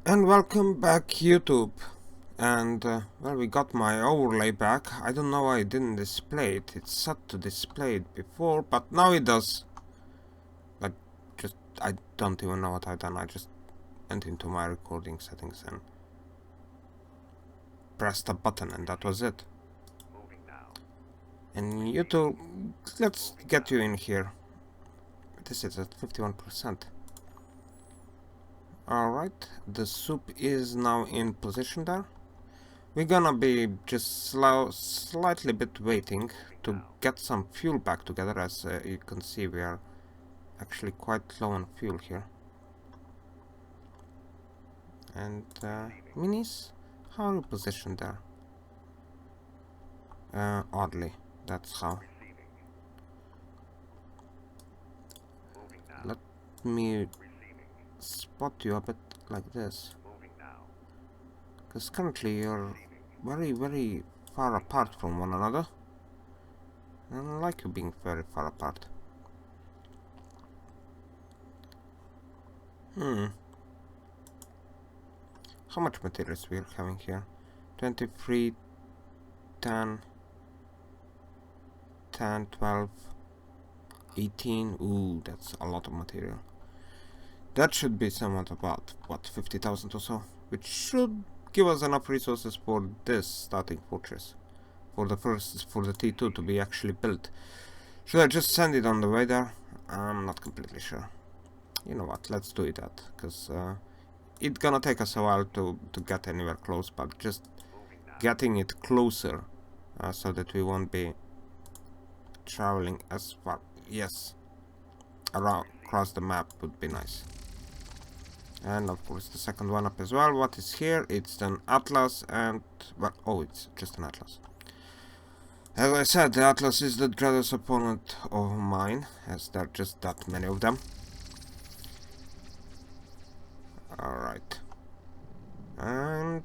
And welcome back, YouTube. And well, we got my overlay back. I don't know why it didn't display it. It's set to display it before, but now it does. But I don't even know what I've done. I just went into my recording settings and pressed a button, and that was it. And YouTube, let's get you in here. This is at 51%. Alright, the soup is now in position there. We're gonna be just slightly bit waiting to get some fuel back together. As you can see, we are actually quite low on fuel here. And minis, how are you positioned there? Oddly, that's how. Let me spot you a bit like this, because currently you're very far apart from one another. I don't like you being very far apart. How much materials we're having here? 23, 10, 10, 12, 18. Ooh, that's a lot of material. That should be somewhat about, what, 50,000 or so, which should give us enough resources for this starting fortress, for the T2 to be actually built. Should I just send it on the way there? I'm not completely sure. You know what, let's do it that, because it's gonna take us a while to get anywhere close, but just getting it closer so that we won't be traveling as far, around, across the map would be nice. And of course the second one up as well. What is here? It's an Atlas and... well, oh, it's just an Atlas. As I said, the Atlas is the dreaded opponent of mine, as there are just that many of them. Alright. And...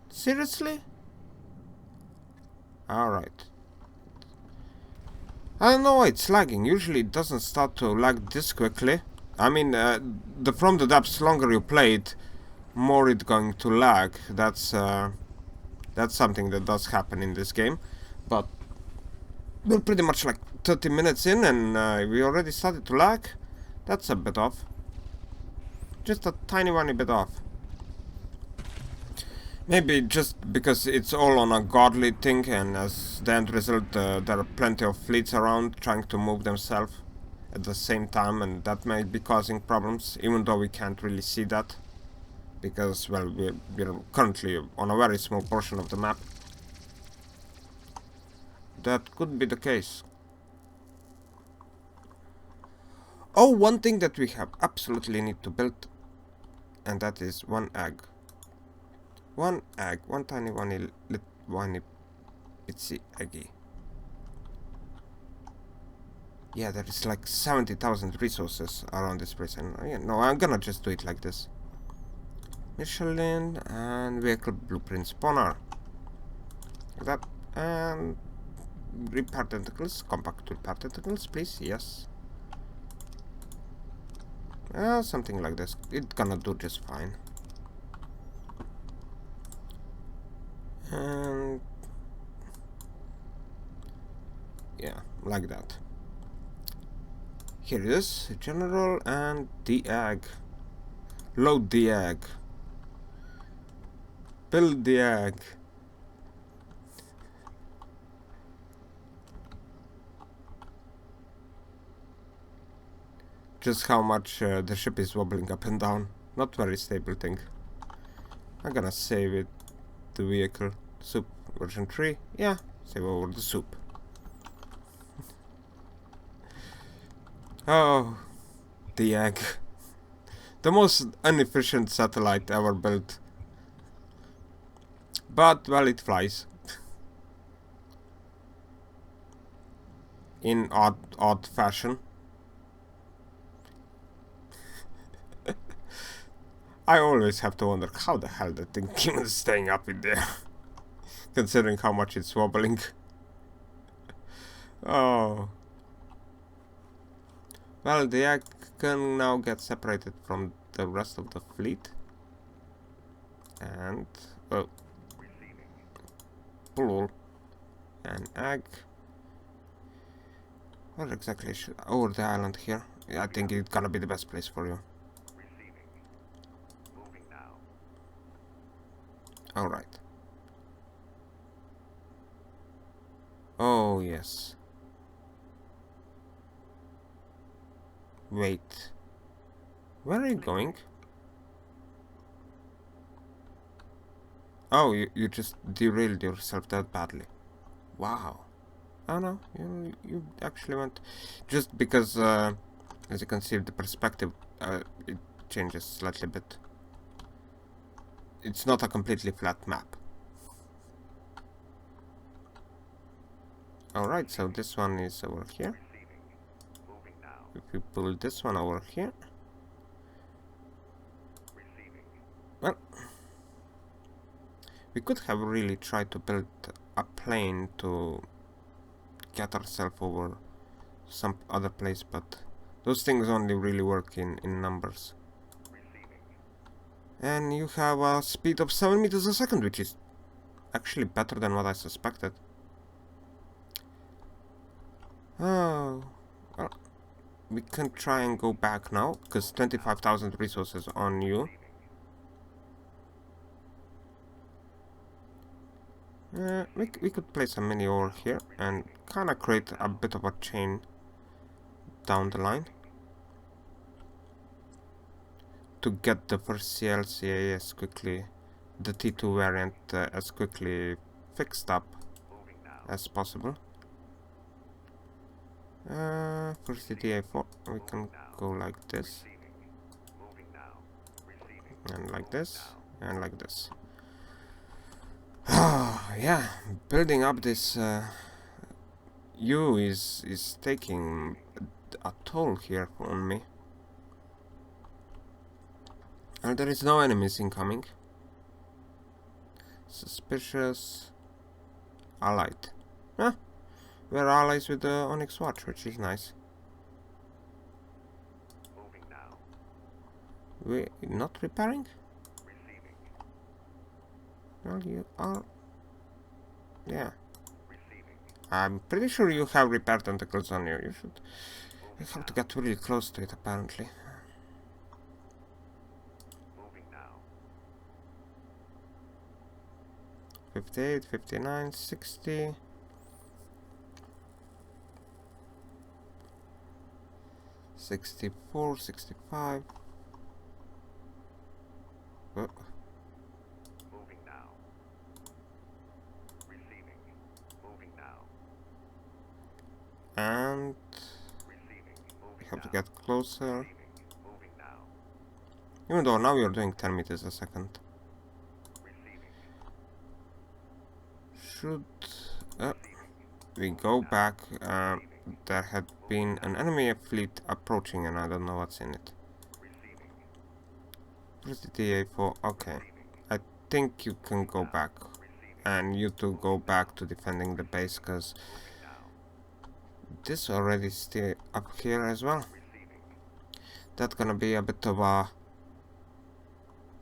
seriously? Alright. I don't know why it's lagging. Usually it doesn't start to lag this quickly. I mean, from the depths, longer you play it, more it's going to lag. That's something that does happen in this game. But we're pretty much like 30 minutes in and we already started to lag. That's a bit off. Just a tiny bit off. Maybe just because it's all on a godly thing, and as the end result there are plenty of fleets around trying to move themselves at the same time, and that may be causing problems, even though we can't really see that because, well, we're currently on a very small portion of the map. That could be the case. Oh, one thing that we have absolutely need to build, and that is one egg. One egg, one tiny itsy eggy. Yeah, there is like 70,000 resources around this place, and no, I'm gonna just do it like this. Michelin and vehicle blueprint spawner. Like that, and repair tentacles, compact repair tentacles, please, yes. Something like this, it's gonna do just fine. And yeah, like that. Here it is, general and the egg. Load the egg. Build the egg. Just how much the ship is wobbling up and down. Not very stable thing. I'm gonna save it. The vehicle. Soup version 3. Yeah, save over the soup. Oh, the egg. The most inefficient satellite ever built. But, well, it flies. In odd fashion. I always have to wonder how the hell that thing is staying up in there. Considering how much it's wobbling. Oh. Well, the egg can now get separated from the rest of the fleet. And oh, pull and egg. Where exactly should over the island here? Yeah, I think it's gonna be the best place for you. Alright. Oh yes. Wait. Where are you going? Oh, you just derailed yourself that badly. Wow. Oh no, you actually went just because as you can see the perspective it changes slightly bit. It's not a completely flat map. Alright, so this one is over here. If we pull this one over here. Well, we could have really tried to build a plane to get ourselves over some other place, but those things only really work in numbers. And you have a speed of 7 meters a second, which is actually better than what I suspected. Oh, well, we can try and go back now, because 25,000 resources on you. We could place a mini over here and kind of create a bit of a chain down the line to get the first CLCA as quickly, the T2 variant as quickly fixed up as possible. First DTA4, we can go like this, and like this, and like this. Yeah, building up this U is taking a toll here on me. And there is no enemies incoming. Suspicious. Allied. Huh? We're allies with the Onyx Watch, which is nice. We're not repairing? Well, you are. Yeah. I'm pretty sure you have repair tentacles on you. You have to get really close to it, apparently. 58, 59, 60. 64, 65. Oh. And we have to get closer. Even though now we are doing 10 meters a second. Should we go back? There had been an enemy fleet approaching and I don't know what's in it. Where's the DA4? Okay. I think you can go back. And you two go back to defending the base, because this already still up here as well. That's gonna be a bit of a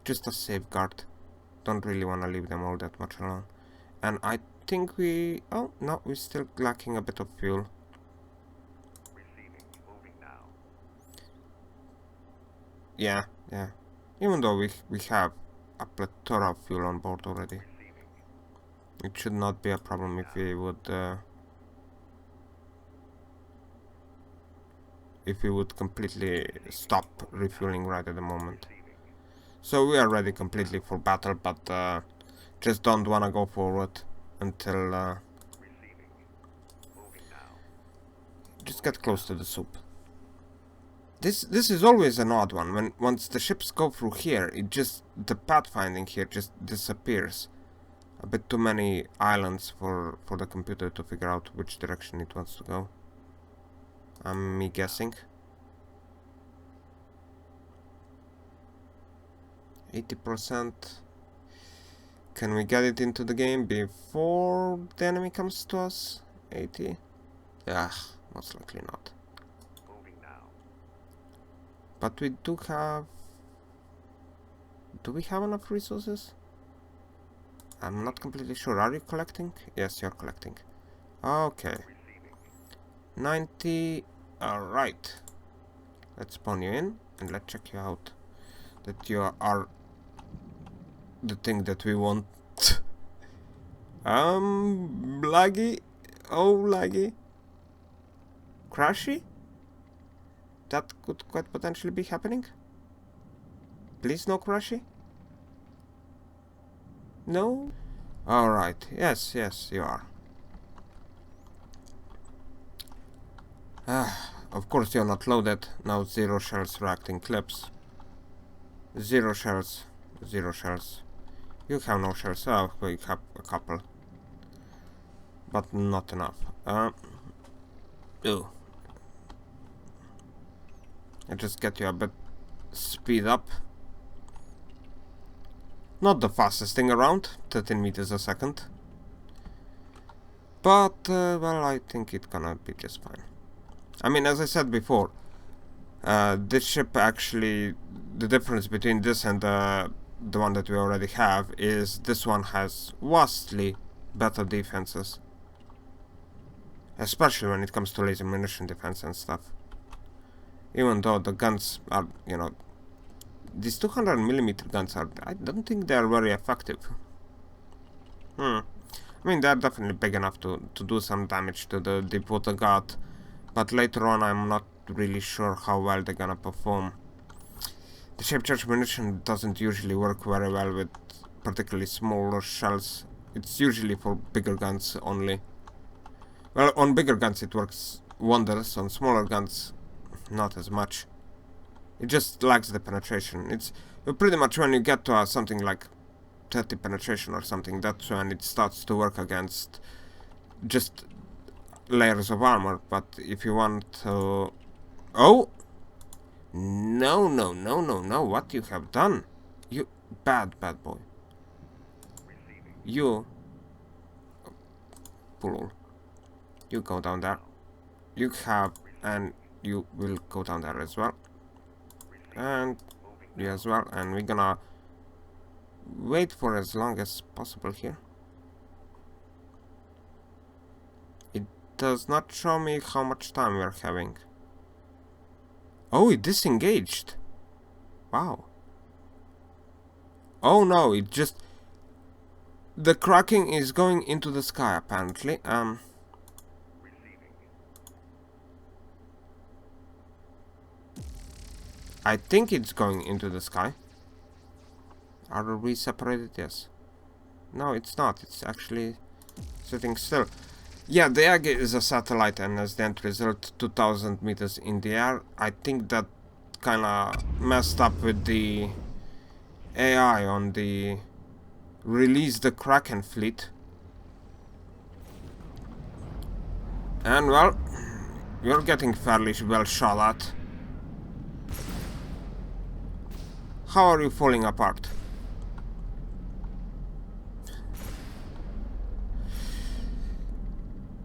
just a safeguard. Don't really want to leave them all that much alone. And I think we... oh, no, we're still lacking a bit of fuel. Yeah. Even though we have a plethora of fuel on board already. It should not be a problem if we would completely stop refueling right at the moment. So we are ready completely for battle, but just don't wanna go forward until just get close to the soup. This is always an odd one. Once the ships go through here, the pathfinding here just disappears. A bit too many islands for the computer to figure out which direction it wants to go. Me guessing. 80%. Can we get it into the game before the enemy comes to us? 80? Yeah, most likely not. But we do have do we have enough resources? I'm not completely sure. Are you collecting? Yes, you're collecting. Okay. 90. Alright. Let's spawn you in and let's check you out. That you are the thing that we want. Laggy. Oh, laggy. Crashy? That could quite potentially be happening. Please no crashy. No? Alright, yes, you are. Of course you're not loaded. Now 0 shells reacting clips. 0 shells. 0 shells. You have no shells. Oh, we have a couple. But not enough. Ew. I just get you a bit speed up. Not the fastest thing around, 13 meters a second. But, well, I think it's gonna be just fine. I mean, as I said before, this ship actually, the difference between this and the one that we already have is this one has vastly better defenses. Especially when it comes to laser munition defense and stuff. Even though the guns are, you know, these 200mm guns are, I don't think they are very effective. I mean, they're definitely big enough to do some damage to the Deepwater Guard, but later on I'm not really sure how well they're gonna perform. The shape charge munition doesn't usually work very well with particularly smaller shells. It's usually for bigger guns only. Well, on bigger guns it works wonders, on smaller guns not as much. It just lacks the penetration. It's pretty much when you get to something like 30 penetration or something, that's when it starts to work against just layers of armor. But if you want to... Oh! No, what you have done? You bad boy. You... Pull. You go down there. You have... and you will go down there as well. And you as well. And we're gonna wait for as long as possible here. It does not show me how much time we're having. Oh, it disengaged. Wow. Oh no, it just... The cracking is going into the sky apparently. I think it's going into the sky. Are we separated? Yes. No, it's not. It's actually sitting still. Yeah, the egg is a satellite, and as the end result, 2,000 meters in the air. I think that kinda messed up with the AI on the release the Kraken fleet. And well, you're getting fairly well shot at. How are you falling apart?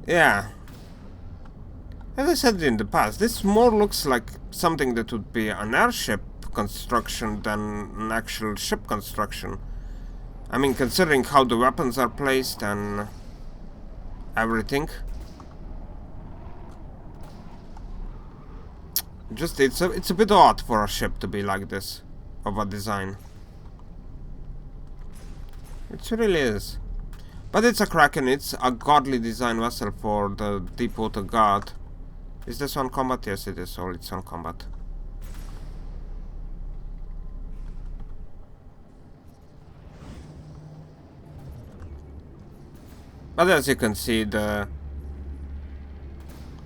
Yeah. As I said in the past, this more looks like something that would be an airship construction than an actual ship construction. I mean, considering how the weapons are placed and everything. Just, it's a bit odd for a ship to be like this. Of a design. It really is. But it's a Kraken, it's a godly design vessel for the Deepwater Guard. Is this on combat? Yes, it is, so it's on combat. But as you can see, we're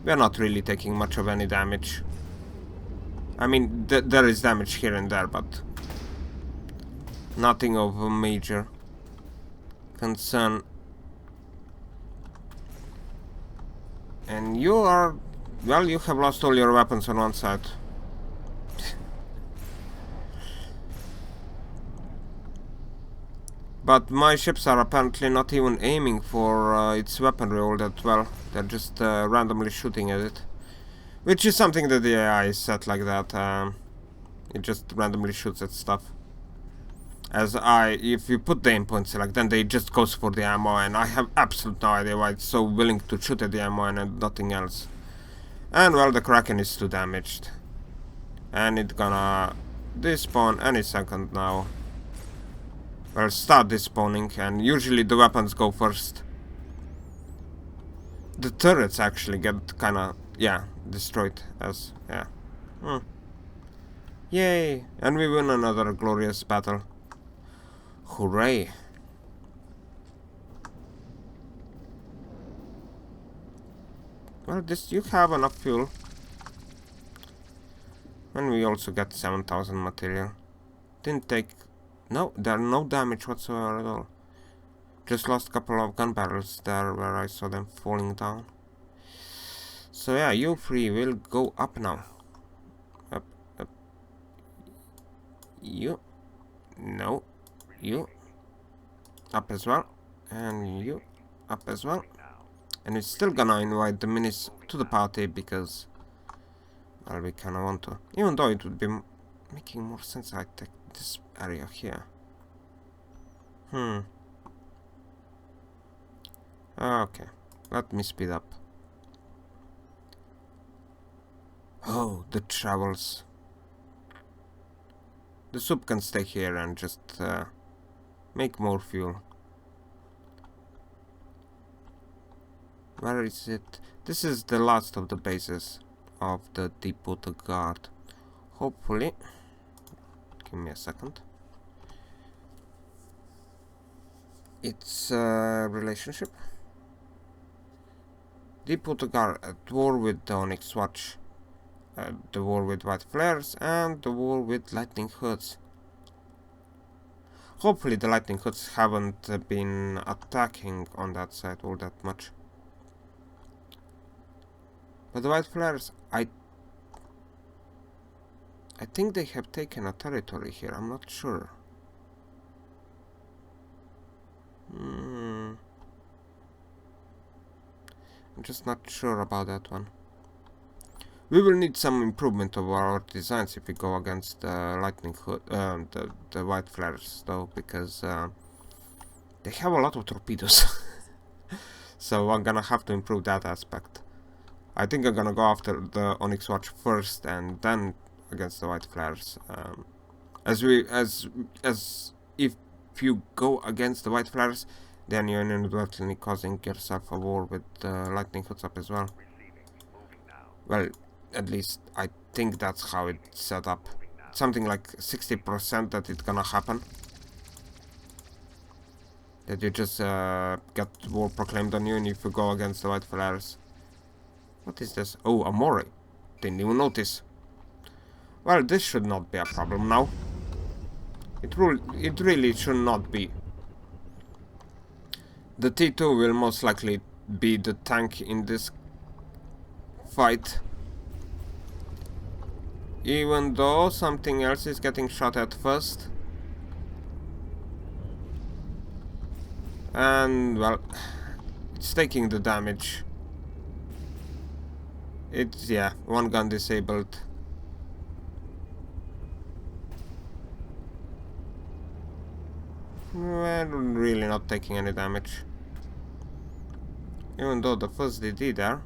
not really taking much of any damage. I mean, there is damage here and there, but nothing of a major concern. And you are... well, you have lost all your weapons on one side. But my ships are apparently not even aiming for its weaponry all that well. They're just randomly shooting at it. Which is something that the AI is set like that. It just randomly shoots at stuff. if you put the aimpoint select, then they just goes for the ammo, and I have absolute no idea why it's so willing to shoot at the ammo and nothing else. And well, the Kraken is too damaged, and it's gonna despawn any second now. Well, start despawning, and usually the weapons go first. The turrets actually get kinda, yeah, destroyed as, yeah. Yay! And we win another glorious battle. Hooray! Well, you have enough fuel. And we also get 7,000 material. Didn't take... No, there are no damage whatsoever at all. Just lost a couple of gun barrels there where I saw them falling down. So yeah, you three will go up now. Up, up. You. No. You. Up as well. And you. Up as well. And we're still gonna invite the minis to the party because, well, we kinda want to. Even though it would be making more sense I take this area here. Okay, let me speed up. Oh, the travels. The soup can stay here and just make more fuel. Where is it? This is the last of the bases of the Depot de Guard. Hopefully. Give me a second. It's a relationship. Depot de Guard at war with the Onyx Watch. The war with white flares and the war with lightning hoods. Hopefully the lightning hoods haven't been attacking on that side all that much. But the white flares, I think they have taken a territory here, I'm not sure. I'm just not sure about that one. We will need some improvement of our designs if we go against the lightning hood, the white flares though, because they have a lot of torpedoes. So I'm gonna have to improve that aspect. I think I'm gonna go after the Onyx Watch first and then against the white flares. As if you go against the white flares, then you're inadvertently causing yourself a war with lightning hoods up as well. Well, at least I think that's how it's set up. Something like 60% that it's gonna happen. That you just get war proclaimed on you, and if you go against the white flares. What is this? Oh, a moray. Didn't even notice. Well, this should not be a problem now. It really should not be. The T2 will most likely be the tank in this fight. Even though something else is getting shot at first. And, well, it's taking the damage. It's, yeah, one gun disabled. Well, really not taking any damage. Even though the first DD there.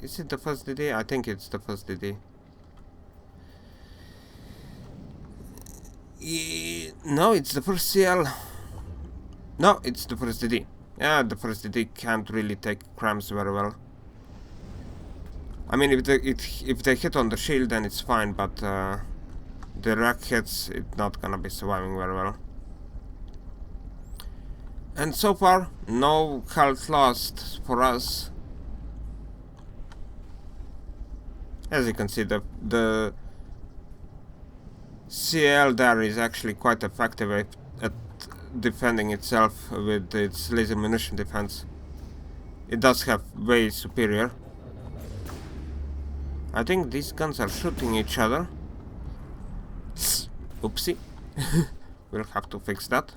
Is it the first DD? I think it's the first DD. No, it's the first CL. No, it's the first DD. Yeah, the first DD can't really take cramps very well. I mean, if they hit on the shield, then it's fine, but the rack hits, it's not gonna be surviving very well. And so far, no health lost for us. As you can see, the CL there is actually quite effective at defending itself with its laser munition defense. It does have way superior. I think these guns are shooting each other. Oopsie. We'll have to fix that.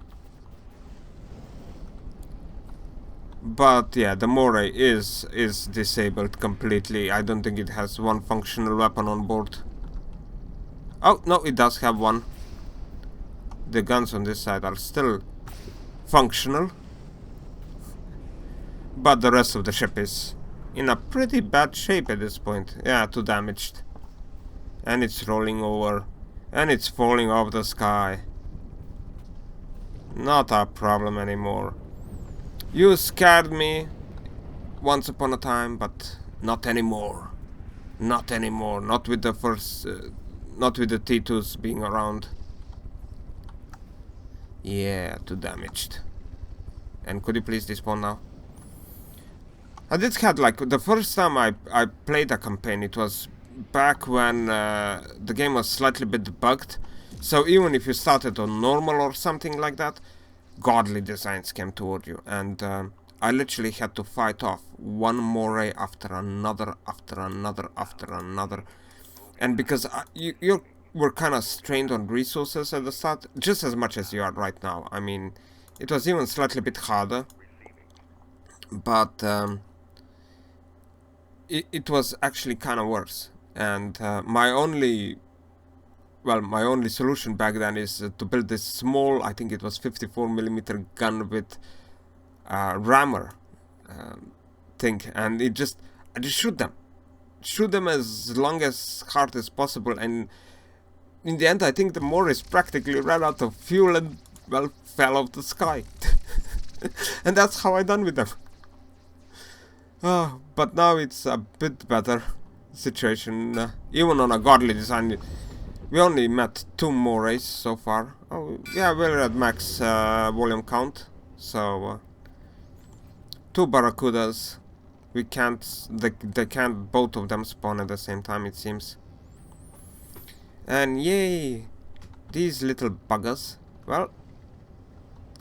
But yeah, the moray is disabled completely. I don't think it has one functional weapon on board. Oh, no, it does have one. the guns on this side are still functional, but the rest of the ship is in a pretty bad shape at this point. Yeah, too damaged. And it's rolling over. And it's falling off the sky. Not a problem anymore. You scared me once upon a time, but not anymore. Not anymore. Not with the first... not with the T2s being around. Yeah, too damaged. And could you please despawn now? I did had like the first time I played a campaign, it was back when the game was slightly bit bugged. So even if you started on normal or something like that, godly designs came toward you, and I literally had to fight off one moray after another, after another, after another. And because you were kind of strained on resources at the start, just as much as you are right now. I mean, it was even slightly bit harder, but it was actually kind of worse. And my only solution back then is to build this small, I think it was 54mm gun with rammer thing, and I just shoot them as long as hard as possible, and in the end I think the Morris practically ran out of fuel and, well, fell off the sky. And that's how I done with them. But now it's a bit better situation. Even on a godly design, we only met 2 morays so far. Oh yeah, we're at max volume count, so 2 barracudas. We can't, they can't both of them spawn at the same time, it seems. And yay, these little buggers. Well,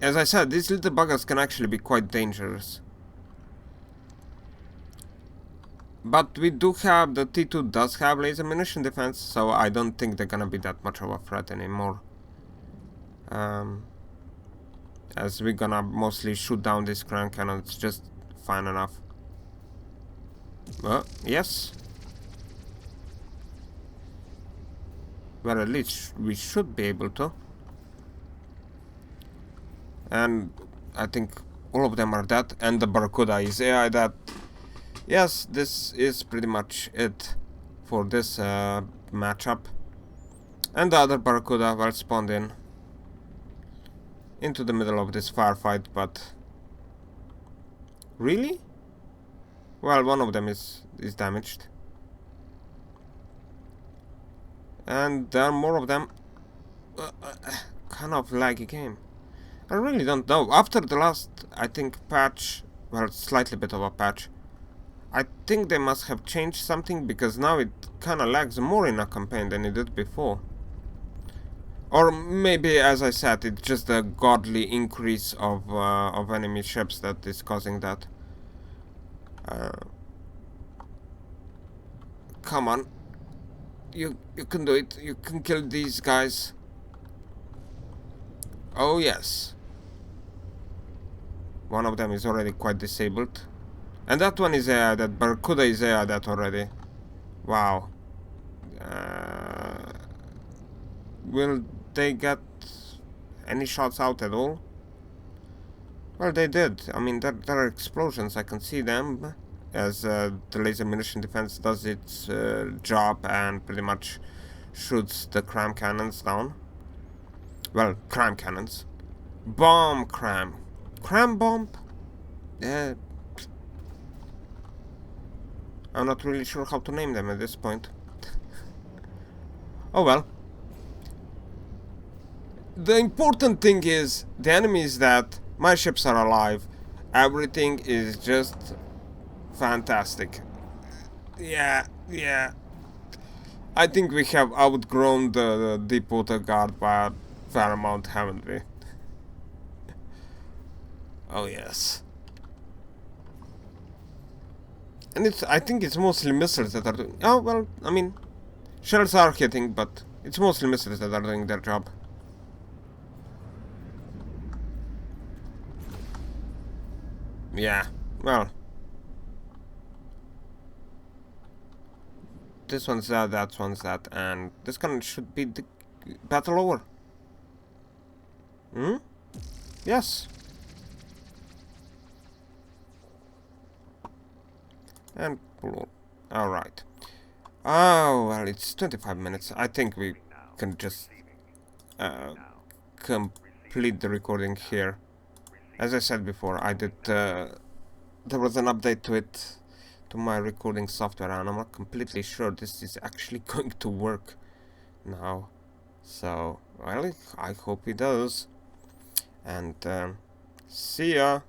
as I said, these little buggers can actually be quite dangerous. But we do have, the T2 does have laser munition defense, so I don't think they're gonna be that much of a threat anymore. As we're gonna mostly shoot down these crank cannons just fine enough. Well, yes. Well, at least we should be able to. And I think all of them are dead, and the Barracuda is AI that... Yes, this is pretty much it for this matchup. And the other Barracuda, well, spawned into the middle of this firefight, but... Really? Well, one of them is damaged. And there are more of them. Kind of laggy game. I really don't know. After the last, I think, patch, well, slightly bit of a patch, I think they must have changed something, because now it kind of lags more in a campaign than it did before. Or maybe, as I said, it's just a godly increase of enemy ships that is causing that. Come on. You can do it. You can kill these guys. Oh yes. One of them is already quite disabled. And that one is that Barracuda is that already. Wow. Will they get any shots out at all? Well, they did. I mean, there are explosions. I can see them. As the laser munition defense does its job and pretty much shoots the cram cannons down. Well, cram cannons. Bomb cram. Cram bomb? I'm not really sure how to name them at this point. Oh well. The important thing is, the enemy is that my ships are alive. Everything is just fantastic. Yeah. I think we have outgrown the deep water guard by a fair amount, haven't we? Oh yes. And I think it's mostly missiles that are doing... Oh, well, I mean... Shells are hitting, but it's mostly missiles that are doing their job. Yeah, well... This one's that one's that, and this gun should be the battle over. Hmm? Yes. And alright. Oh, well, it's 25 minutes. I think we can just uh, complete the recording here. As I said before, I did. There was an update to it, to my recording software, and I'm not completely sure this is actually going to work now. So, well, I hope it does. And see ya.